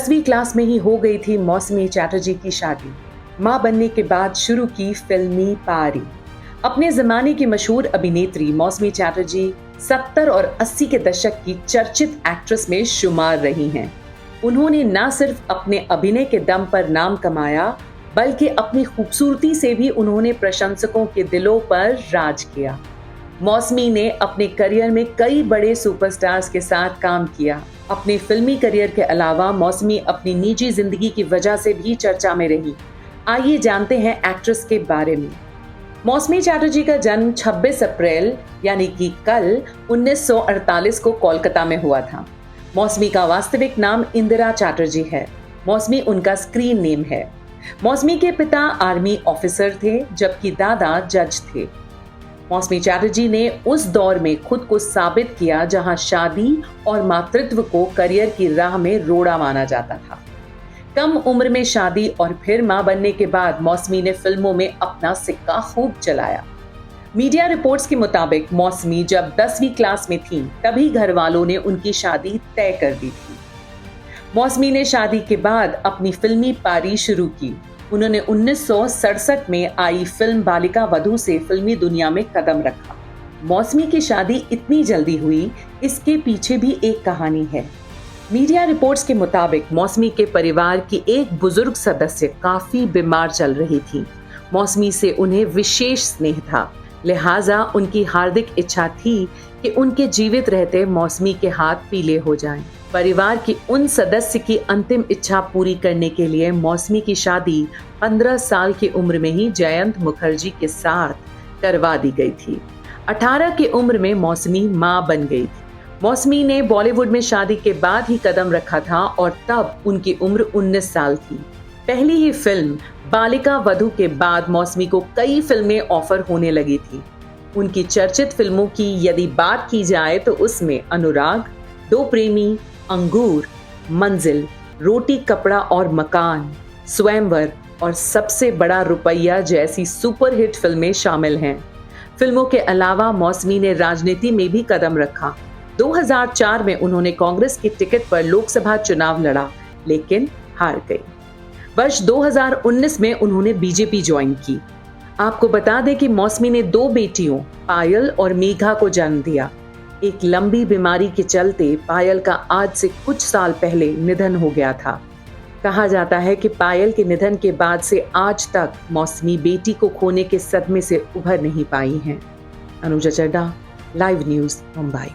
10वीं क्लास में ही हो गई थी मौसमी चैटर्जी की शादी। मां बनने के बाद शुरू की फिल्मी पारी। अपने जमाने की मशहूर अभिनेत्री मौसमी चैटर्जी 70 और 80 के दशक की चर्चित एक्ट्रेस में शुमार रही हैं। उन्होंने न सिर्फ अपने अभिनय के दम पर नाम कमाया, बल्कि अपनी खूबसूरती से भी उन्होंने प्रशंसकों के दिलों पर राज किया। मौसमी ने अपने करियर में कई बड़े सुपरस्टार्स के साथ काम किया। अपने फिल्मी करियर के अलावा मौसमी अपनी निजी जिंदगी की वजह से भी चर्चा में रही। आइए जानते हैं एक्ट्रेस के बारे में। मौसमी चैटर्जी का जन्म 26 अप्रैल यानी कि कल 1948 को कोलकाता में हुआ था। मौसमी का वास्तविक नाम इंदिरा चैटर्जी है। मौसमी उनका स्क्रीन नेम है। मौसमी के पिता आर्मी ऑफिसर थे, जबकि दादा जज थे। मौसमी चैटर्जी ने उस दौर में खुद को साबित किया जहां शादी और मातृत्व को करियर की राह में रोड़ा माना जाता था। कम उम्र में शादी और फिर मां बनने के बाद मौसमी ने फिल्मों में अपना सिक्का खूब चलाया। मीडिया रिपोर्ट्स के मुताबिक मौसमी जब 10वीं क्लास में थीं, तभी घर वालों ने उनकी शादी तय कर दी थी। मौसमी ने शादी के बाद अपनी फिल्मी पारी शुरू की। उन्होंने 1967 में आई फिल्म बालिका वधू से फिल्मी दुनिया में कदम रखा। मौसमी की शादी इतनी जल्दी हुई, इसके पीछे भी एक कहानी है। मीडिया रिपोर्ट्स के मुताबिक मौसमी के परिवार की एक बुजुर्ग सदस्य काफी बीमार चल रही थी। मौसमी से उन्हें विशेष स्नेह था, लिहाजा उनकी हार्दिक इच्छा थी कि उनके जीवित रहते मौसमी के हाथ पीले हो जाएं। परिवार की उन सदस्य की अंतिम इच्छा पूरी करने के लिए मौसमी की शादी 15 साल की उम्र में ही जयंत मुखर्जी के साथ करवा दी गई थी। 18 की उम्र में मौसमी मां बन गई थी। मौसमी ने बॉलीवुड में शादी के बाद ही कदम रखा था और तब उनकी उम्र 19 साल थी। पहली ही फिल्म बालिका वधू के बाद मौसमी को कई फिल्में ऑफर होने लगी थी। उनकी चर्चित फिल्मों की यदि बात की जाए तो उसमें अनुराग, दो प्रेमी, अंगूर, मंजिल, रोटी कपड़ा और मकान, स्वयंवर और सबसे बड़ा रुपया जैसी सुपरहिट फिल्में शामिल हैं। फिल्मों के अलावा मौसमी ने राजनीति में भी कदम रखा। 2004 में उन्होंने कांग्रेस की टिकट पर लोकसभा चुनाव लड़ा, लेकिन हार गई। वर्ष 2019 में उन्होंने बीजेपी ज्वाइन की। आपको बता दें कि मौसमी ने 2 बेटियों पायल और मेघा को जन्म दिया। एक लंबी बीमारी के चलते पायल का आज से कुछ साल पहले निधन हो गया था। कहा जाता है कि पायल के निधन के बाद से आज तक मौसमी बेटी को खोने के सदमे से उभर नहीं पाई हैं। Anuja Chadha, live news, Mumbai.